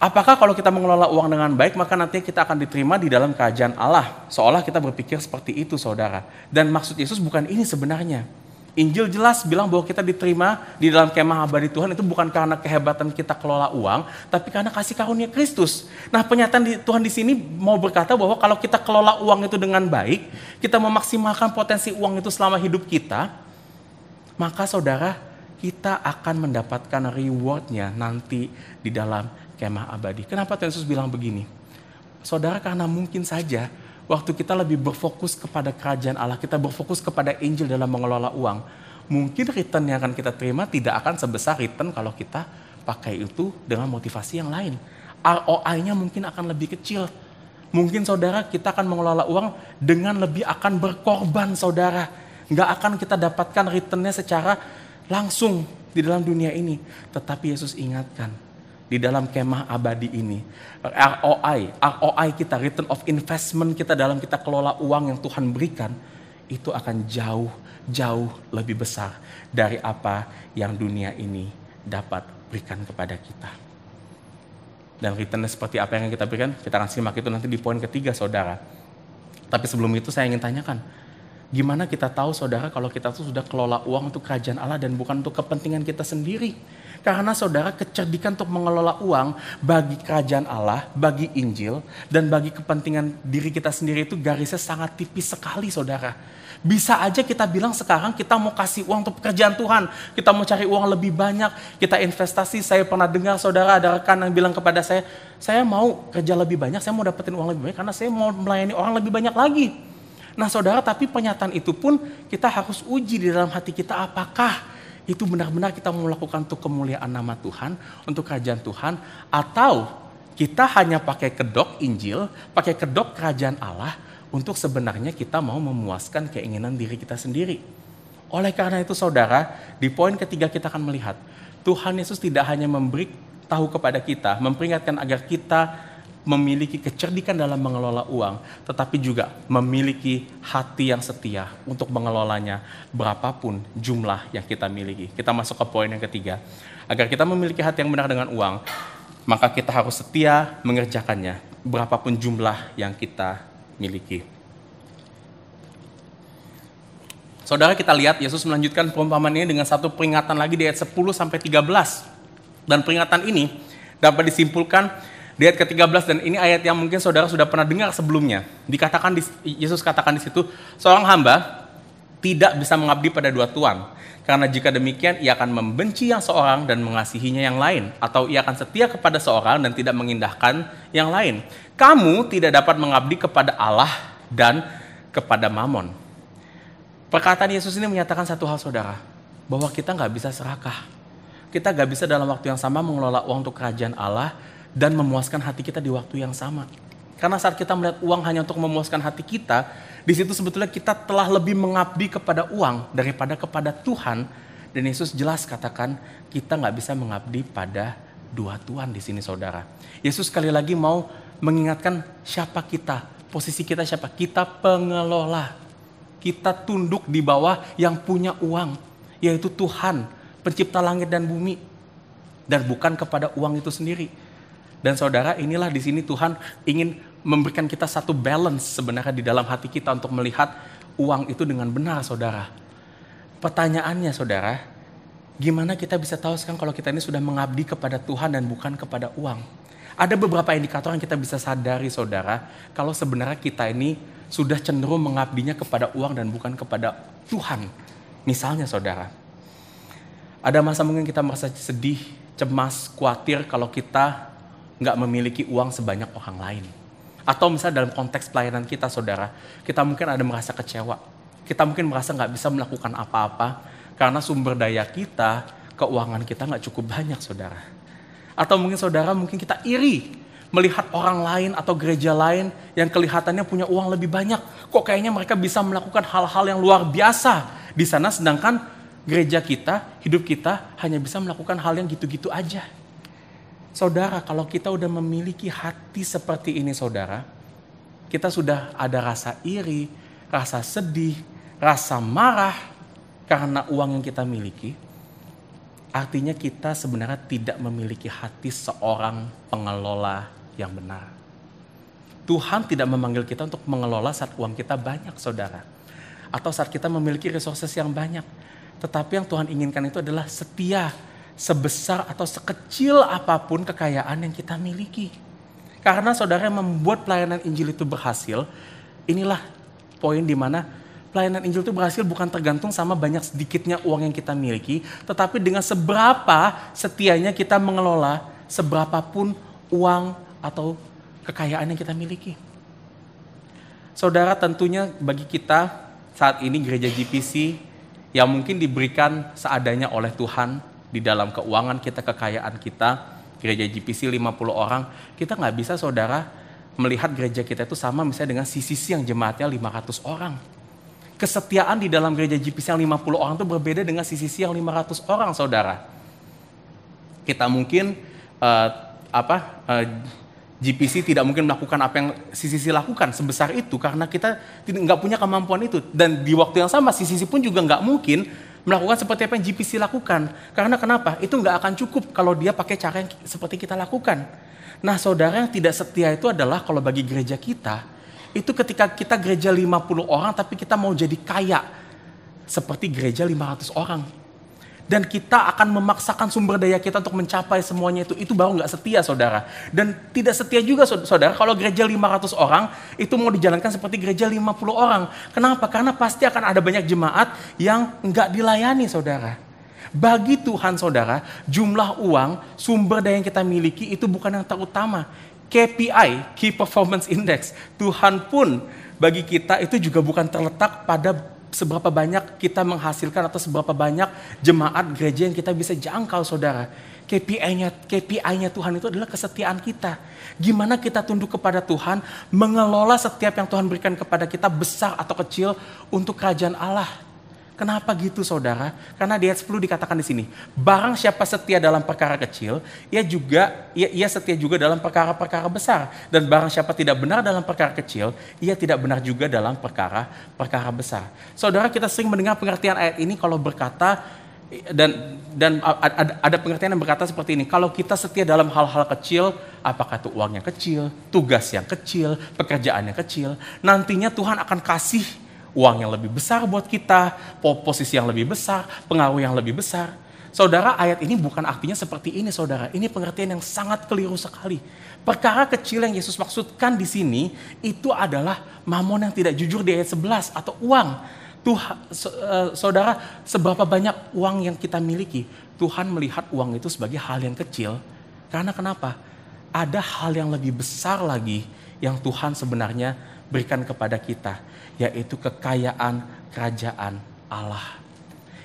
apakah kalau kita mengelola uang dengan baik, maka nantinya kita akan diterima di dalam kerajaan Allah. Seolah kita berpikir seperti itu saudara. Dan maksud Yesus bukan ini sebenarnya. Injil jelas bilang bahwa kita diterima di dalam kemah abadi Tuhan itu bukan karena kehebatan kita kelola uang, tapi karena kasih karunia Kristus. Nah, pernyataan Tuhan di sini mau berkata bahwa kalau kita kelola uang itu dengan baik, kita memaksimalkan potensi uang itu selama hidup kita, maka saudara, kita akan mendapatkan rewardnya nanti di dalam kemah abadi. Kenapa Tuhan Yesus bilang begini? Saudara, karena mungkin saja waktu kita lebih berfokus kepada kerajaan Allah, kita berfokus kepada Injil dalam mengelola uang, mungkin return yang akan kita terima tidak akan sebesar return kalau kita pakai itu dengan motivasi yang lain. ROI-nya mungkin akan lebih kecil. Mungkin saudara, kita akan mengelola uang dengan lebih akan berkorban saudara. Nggak akan kita dapatkan return-nya secara langsung di dalam dunia ini. Tetapi Yesus ingatkan, di dalam kemah abadi ini, ROI kita, return of investment kita dalam kita kelola uang yang Tuhan berikan, itu akan jauh lebih besar dari apa yang dunia ini dapat berikan kepada kita. Dan returnnya seperti apa yang kita berikan, kita akan simak itu nanti di poin ketiga saudara. Tapi sebelum itu saya ingin tanyakan, gimana kita tahu saudara kalau kita tuh sudah kelola uang untuk kerajaan Allah dan bukan untuk kepentingan kita sendiri? Karena saudara, kecerdikan untuk mengelola uang bagi kerajaan Allah, bagi Injil, dan bagi kepentingan diri kita sendiri itu garisnya sangat tipis sekali saudara. Bisa aja kita bilang sekarang kita mau kasih uang untuk pekerjaan Tuhan, kita mau cari uang lebih banyak, kita investasi. Saya pernah dengar saudara, ada rekan yang bilang kepada saya mau kerja lebih banyak, saya mau dapetin uang lebih banyak karena saya mau melayani orang lebih banyak lagi. Nah saudara, tapi pernyataan itu pun kita harus uji di dalam hati kita, apakah itu benar-benar kita mau melakukan untuk kemuliaan nama Tuhan, untuk kerajaan Tuhan, atau kita hanya pakai kedok Injil, pakai kedok kerajaan Allah, untuk sebenarnya kita mau memuaskan keinginan diri kita sendiri. Oleh karena itu saudara, di poin ketiga kita akan melihat, Tuhan Yesus tidak hanya memberi tahu kepada kita, memperingatkan agar kita memiliki kecerdikan dalam mengelola uang, tetapi juga memiliki hati yang setia untuk mengelolanya berapapun jumlah yang kita miliki. Kita masuk ke poin yang ketiga. Agar kita memiliki hati yang benar dengan uang, maka kita harus setia mengerjakannya berapapun jumlah yang kita miliki. Saudara, kita lihat Yesus melanjutkan perumpamaan ini dengan satu peringatan lagi di ayat 10 sampai 13. Dan peringatan ini dapat disimpulkan di ayat ke-13, dan ini ayat yang mungkin saudara sudah pernah dengar sebelumnya. Yesus katakan di situ, seorang hamba tidak bisa mengabdi pada dua tuan. Karena jika demikian, ia akan membenci yang seorang dan mengasihinya yang lain. Atau ia akan setia kepada seorang dan tidak mengindahkan yang lain. Kamu tidak dapat mengabdi kepada Allah dan kepada Mamon. Perkataan Yesus ini menyatakan satu hal saudara, bahwa kita nggak bisa serakah. Kita nggak bisa dalam waktu yang sama mengelola uang untuk kerajaan Allah dan memuaskan hati kita di waktu yang sama. Karena saat kita melihat uang hanya untuk memuaskan hati kita, di situ sebetulnya kita telah lebih mengabdi kepada uang daripada kepada Tuhan. Dan Yesus jelas katakan kita nggak bisa mengabdi pada dua tuan di sini saudara. Yesus sekali lagi mau mengingatkan siapa kita, posisi kita siapa? Kita pengelola. Kita tunduk di bawah yang punya uang, yaitu Tuhan, pencipta langit dan bumi. Dan bukan kepada uang itu sendiri. Dan saudara, inilah di sini Tuhan ingin memberikan kita satu balance sebenarnya di dalam hati kita untuk melihat uang itu dengan benar saudara. Pertanyaannya saudara, gimana kita bisa tahu sekarang kalau kita ini sudah mengabdi kepada Tuhan dan bukan kepada uang? Ada beberapa indikator yang kita bisa sadari saudara, kalau sebenarnya kita ini sudah cenderung mengabdinya kepada uang dan bukan kepada Tuhan. Misalnya saudara, ada masa mungkin kita merasa sedih, cemas, khawatir kalau kita nggak memiliki uang sebanyak orang lain. Atau misalnya dalam konteks pelayanan kita, saudara, kita mungkin ada merasa kecewa. Kita mungkin merasa nggak bisa melakukan apa-apa karena sumber daya kita, keuangan kita nggak cukup banyak, saudara. Atau mungkin saudara, mungkin kita iri melihat orang lain atau gereja lain yang kelihatannya punya uang lebih banyak. Kok kayaknya mereka bisa melakukan hal-hal yang luar biasa di sana, sedangkan gereja kita, hidup kita hanya bisa melakukan hal yang gitu-gitu aja. Saudara, kalau kita udah memiliki hati seperti ini, saudara, kita sudah ada rasa iri, rasa sedih, rasa marah karena uang yang kita miliki. Artinya kita sebenarnya tidak memiliki hati seorang pengelola yang benar. Tuhan tidak memanggil kita untuk mengelola saat uang kita banyak, saudara. Atau saat kita memiliki resources yang banyak. Tetapi yang Tuhan inginkan itu adalah setia, sebesar atau sekecil apapun kekayaan yang kita miliki. Karena saudara, yang membuat pelayanan Injil itu berhasil, inilah poin di mana pelayanan Injil itu berhasil bukan tergantung sama banyak sedikitnya uang yang kita miliki, tetapi dengan seberapa setianya kita mengelola seberapapun uang atau kekayaan yang kita miliki. Saudara, tentunya bagi kita saat ini gereja GPC yang mungkin diberikan seadanya oleh Tuhan di dalam keuangan kita, kekayaan kita, gereja GPC 50 orang, kita nggak bisa, saudara, melihat gereja kita itu sama misalnya dengan CCC yang jemaatnya 500 orang. Kesetiaan di dalam gereja GPC yang 50 orang itu berbeda dengan CCC yang 500 orang, saudara. Kita mungkin GPC tidak mungkin melakukan apa yang CCC lakukan sebesar itu karena kita nggak punya kemampuan itu. Dan di waktu yang sama CCC pun juga nggak mungkin melakukan seperti apa yang GPC lakukan. Karena kenapa? Itu nggak akan cukup kalau dia pakai cara yang seperti kita lakukan. Nah, saudara, yang tidak setia itu adalah kalau bagi gereja kita, itu ketika kita gereja 50 orang tapi kita mau jadi kaya seperti gereja 500 orang. Dan kita akan memaksakan sumber daya kita untuk mencapai semuanya itu baru nggak setia, saudara. Dan tidak setia juga, saudara, kalau gereja 500 orang itu mau dijalankan seperti gereja 50 orang. Kenapa? Karena pasti akan ada banyak jemaat yang nggak dilayani, saudara. Bagi Tuhan, saudara, jumlah uang, sumber daya yang kita miliki itu bukan yang terutama. KPI, Key Performance Index, Tuhan pun bagi kita itu juga bukan terletak pada seberapa banyak kita menghasilkan atau seberapa banyak jemaat gereja yang kita bisa jangkau, saudara. KPI-nya Tuhan itu adalah kesetiaan kita. Gimana kita tunduk kepada Tuhan, mengelola setiap yang Tuhan berikan kepada kita, besar atau kecil, untuk kerajaan Allah. Kenapa gitu, saudara? Karena di ayat 10 dikatakan di sini, barang siapa setia dalam perkara kecil, ia setia juga dalam perkara-perkara besar. Dan barang siapa tidak benar dalam perkara kecil, ia tidak benar juga dalam perkara besar. Saudara, kita sering mendengar pengertian ayat ini kalau berkata, dan ada pengertian yang berkata seperti ini, kalau kita setia dalam hal-hal kecil, apakah itu uangnya kecil, tugas yang kecil, pekerjaan yang kecil, nantinya Tuhan akan kasih uang yang lebih besar buat kita, posisi yang lebih besar, pengaruh yang lebih besar. Saudara, ayat ini bukan artinya seperti ini, saudara. Ini pengertian yang sangat keliru sekali. Perkara kecil yang Yesus maksudkan di sini, itu adalah mamon yang tidak jujur di ayat 11, atau uang. Saudara, seberapa banyak uang yang kita miliki, Tuhan melihat uang itu sebagai hal yang kecil. Karena kenapa? Ada hal yang lebih besar lagi yang Tuhan sebenarnya berikan kepada kita, yaitu kekayaan kerajaan Allah.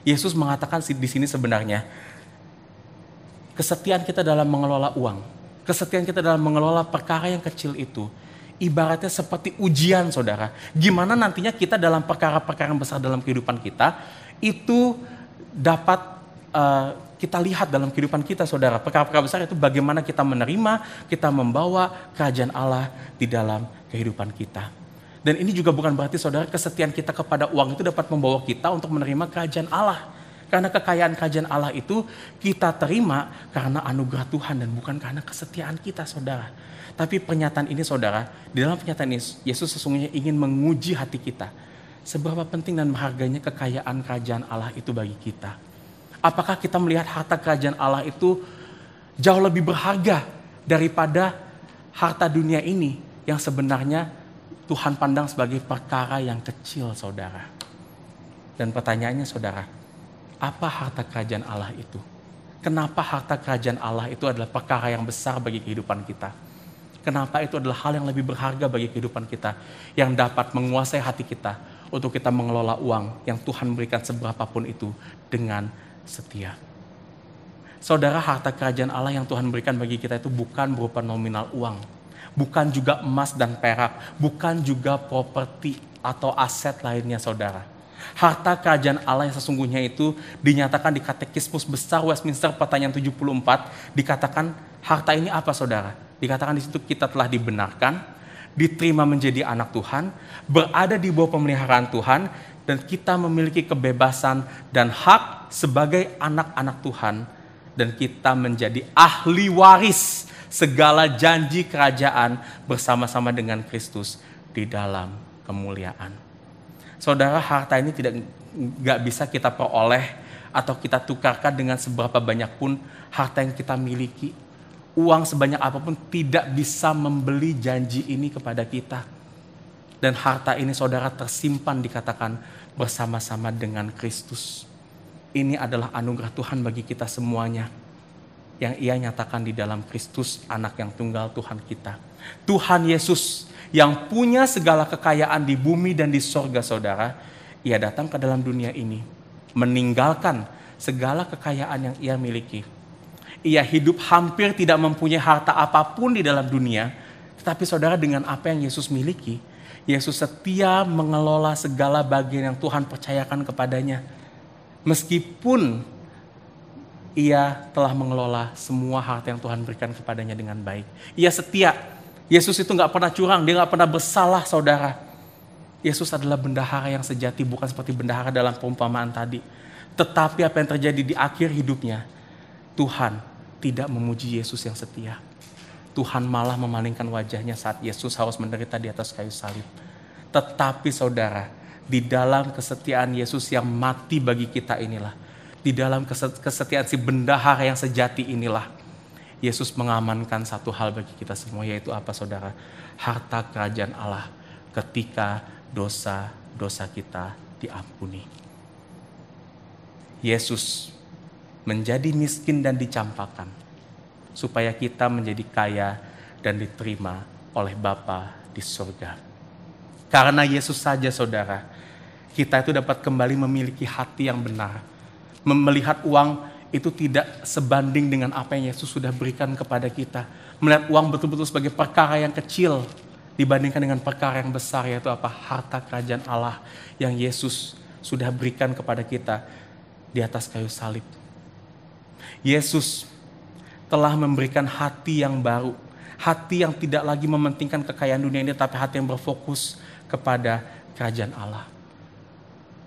Yesus mengatakan di sini sebenarnya, kesetiaan kita dalam mengelola uang, kesetiaan kita dalam mengelola perkara yang kecil itu, ibaratnya seperti ujian, saudara. Gimana nantinya kita dalam perkara-perkara yang besar dalam kehidupan kita, itu dapat kita lihat dalam kehidupan kita, saudara. Perkara-perkara besar itu bagaimana kita menerima, kita membawa kerajaan Allah di dalam kehidupan kita. Dan ini juga bukan berarti, saudara, kesetiaan kita kepada uang itu dapat membawa kita untuk menerima kerajaan Allah. Karena kekayaan kerajaan Allah itu kita terima karena anugerah Tuhan dan bukan karena kesetiaan kita, saudara. Tapi pernyataan ini, saudara, di dalam pernyataan ini Yesus sesungguhnya ingin menguji hati kita. Seberapa penting dan berharganya kekayaan kerajaan Allah itu bagi kita. Apakah kita melihat harta kerajaan Allah itu jauh lebih berharga daripada harta dunia ini yang sebenarnya Tuhan pandang sebagai perkara yang kecil, saudara. Dan pertanyaannya, saudara, apa harta kerajaan Allah itu? Kenapa harta kerajaan Allah itu adalah perkara yang besar bagi kehidupan kita? Kenapa itu adalah hal yang lebih berharga bagi kehidupan kita, yang dapat menguasai hati kita untuk kita mengelola uang yang Tuhan berikan seberapapun itu dengan setia. Saudara, harta kerajaan Allah yang Tuhan berikan bagi kita itu bukan berupa nominal uang, bukan juga emas dan perak, bukan juga properti atau aset lainnya, saudara. Harta kerajaan Allah yang sesungguhnya itu dinyatakan di Katekismus Besar Westminster pertanyaan 74, dikatakan harta ini apa, saudara? Dikatakan di situ kita telah dibenarkan, diterima menjadi anak Tuhan, berada di bawah pemeliharaan Tuhan, dan kita memiliki kebebasan dan hak sebagai anak-anak Tuhan, dan kita menjadi ahli waris segala janji kerajaan bersama-sama dengan Kristus di dalam kemuliaan. Saudara, harta ini nggak bisa kita peroleh atau kita tukarkan dengan seberapa banyak pun harta yang kita miliki. Uang sebanyak apapun tidak bisa membeli janji ini kepada kita. Dan harta ini, saudara, tersimpan dikatakan bersama-sama dengan Kristus. Ini adalah anugerah Tuhan bagi kita semuanya, yang Ia nyatakan di dalam Kristus, anak yang tunggal Tuhan kita. Tuhan Yesus yang punya segala kekayaan di bumi dan di sorga, saudara, Ia datang ke dalam dunia ini, meninggalkan segala kekayaan yang Ia miliki. Ia hidup hampir tidak mempunyai harta apapun di dalam dunia, tetapi saudara, dengan apa yang Yesus miliki, Yesus setia mengelola segala bagian yang Tuhan percayakan kepadanya. Meskipun Ia telah mengelola semua harta yang Tuhan berikan kepadanya dengan baik. Ia setia. Yesus itu gak pernah curang, dia gak pernah bersalah, saudara. Yesus adalah bendahara yang sejati, bukan seperti bendahara dalam perumpamaan tadi. Tetapi apa yang terjadi di akhir hidupnya, Tuhan tidak memuji Yesus yang setia. Tuhan malah memalingkan wajahnya saat Yesus harus menderita di atas kayu salib. Tetapi saudara, di dalam kesetiaan Yesus yang mati bagi kita inilah, di dalam kesetiaan si bendahara yang sejati inilah, Yesus mengamankan satu hal bagi kita semua, yaitu apa, saudara? Harta kerajaan Allah ketika dosa-dosa kita diampuni. Yesus menjadi miskin dan dicampakkan, supaya kita menjadi kaya dan diterima oleh Bapa di surga. Karena Yesus saja, saudara, kita itu dapat kembali memiliki hati yang benar. Melihat uang itu tidak sebanding dengan apa yang Yesus sudah berikan kepada kita. Melihat uang betul-betul sebagai perkara yang kecil dibandingkan dengan perkara yang besar, yaitu apa? Harta kerajaan Allah yang Yesus sudah berikan kepada kita di atas kayu salib. Yesus telah memberikan hati yang baru, hati yang tidak lagi mementingkan kekayaan dunia ini, tapi hati yang berfokus kepada kerajaan Allah.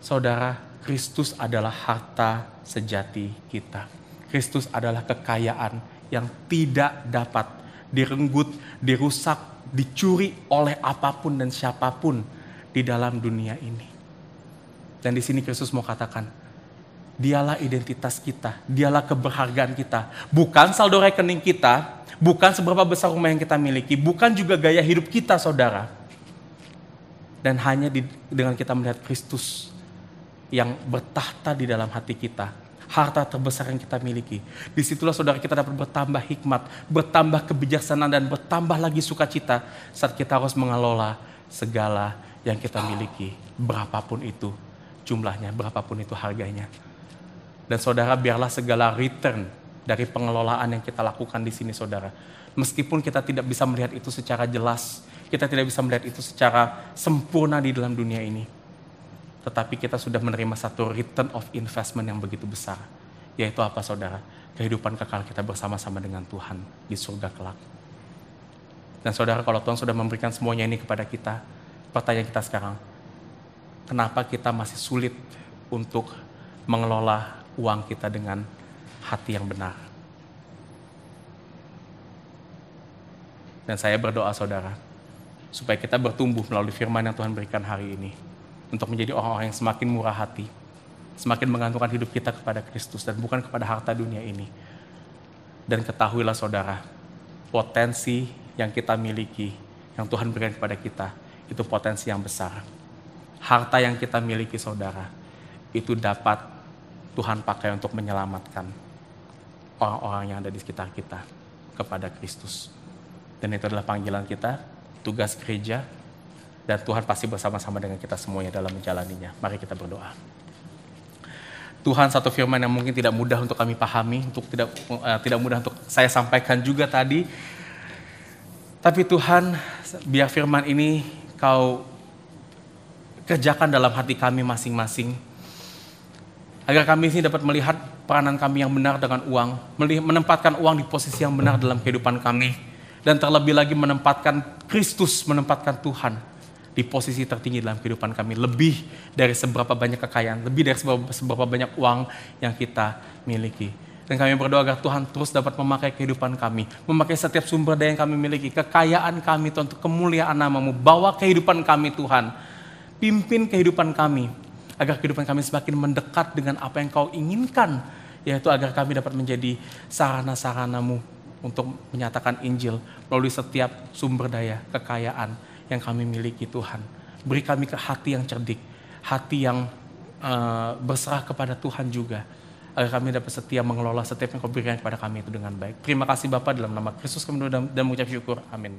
Saudara, Kristus adalah harta sejati kita. Kristus adalah kekayaan yang tidak dapat direnggut, dirusak, dicuri oleh apapun dan siapapun di dalam dunia ini. Dan di sini Kristus mau katakan, Dialah identitas kita, Dialah keberhargaan kita. Bukan saldo rekening kita, bukan seberapa besar rumah yang kita miliki, bukan juga gaya hidup kita, saudara. Dan hanya dengan kita melihat Kristus yang bertahta di dalam hati kita, harta terbesar yang kita miliki, disitulah, saudara, kita dapat bertambah hikmat, bertambah kebijaksanaan, dan bertambah lagi sukacita saat kita harus mengelola segala yang kita miliki, berapapun itu jumlahnya, berapapun itu harganya. Dan saudara, biarlah segala return dari pengelolaan yang kita lakukan di sini, saudara, meskipun kita tidak bisa melihat itu secara jelas, kita tidak bisa melihat itu secara sempurna di dalam dunia ini, tetapi kita sudah menerima satu return of investment yang begitu besar, yaitu apa, saudara? Kehidupan kekal kita bersama-sama dengan Tuhan di surga kelak. Dan saudara, kalau Tuhan sudah memberikan semuanya ini kepada kita, pertanyaan kita sekarang, kenapa kita masih sulit untuk mengelola uang kita dengan hati yang benar? Dan saya berdoa, saudara, supaya kita bertumbuh melalui firman yang Tuhan berikan hari ini, untuk menjadi orang-orang yang semakin murah hati, semakin menggantungkan hidup kita kepada Kristus dan bukan kepada harta dunia ini. Dan ketahuilah, saudara, potensi yang kita miliki, yang Tuhan berikan kepada kita, itu potensi yang besar. Harta yang kita miliki, saudara, itu dapat Tuhan pakai untuk menyelamatkan orang-orang yang ada di sekitar kita kepada Kristus. Dan itu adalah panggilan kita, tugas gereja, dan Tuhan pasti bersama-sama dengan kita semuanya dalam menjalaninya. Mari kita berdoa. Tuhan, satu firman yang mungkin tidak mudah untuk kami pahami, tidak mudah untuk saya sampaikan juga tadi. Tapi Tuhan, biar firman ini Kau kerjakan dalam hati kami masing-masing. Agar kami ini dapat melihat peranan kami yang benar dengan uang, menempatkan uang di posisi yang benar dalam kehidupan kami. Dan terlebih lagi menempatkan Kristus, menempatkan Tuhan di posisi tertinggi dalam kehidupan kami. Lebih dari seberapa banyak kekayaan, lebih dari seberapa banyak uang yang kita miliki. Dan kami berdoa agar Tuhan terus dapat memakai kehidupan kami, memakai setiap sumber daya yang kami miliki, kekayaan kami Tuhan, untuk kemuliaan nama-Mu. Bawa kehidupan kami Tuhan, pimpin kehidupan kami, agar kehidupan kami semakin mendekat dengan apa yang Kau inginkan, yaitu agar kami dapat menjadi sarana-sarana-Mu untuk menyatakan Injil melalui setiap sumber daya, kekayaan yang kami miliki Tuhan. Beri kami ke hati yang cerdik, hati yang berserah kepada Tuhan juga, agar kami dapat setia mengelola setiap yang Kau berikan kepada kami itu dengan baik. Terima kasih Bapa, dalam nama Kristus kami berdoa dan mengucap syukur. Amin.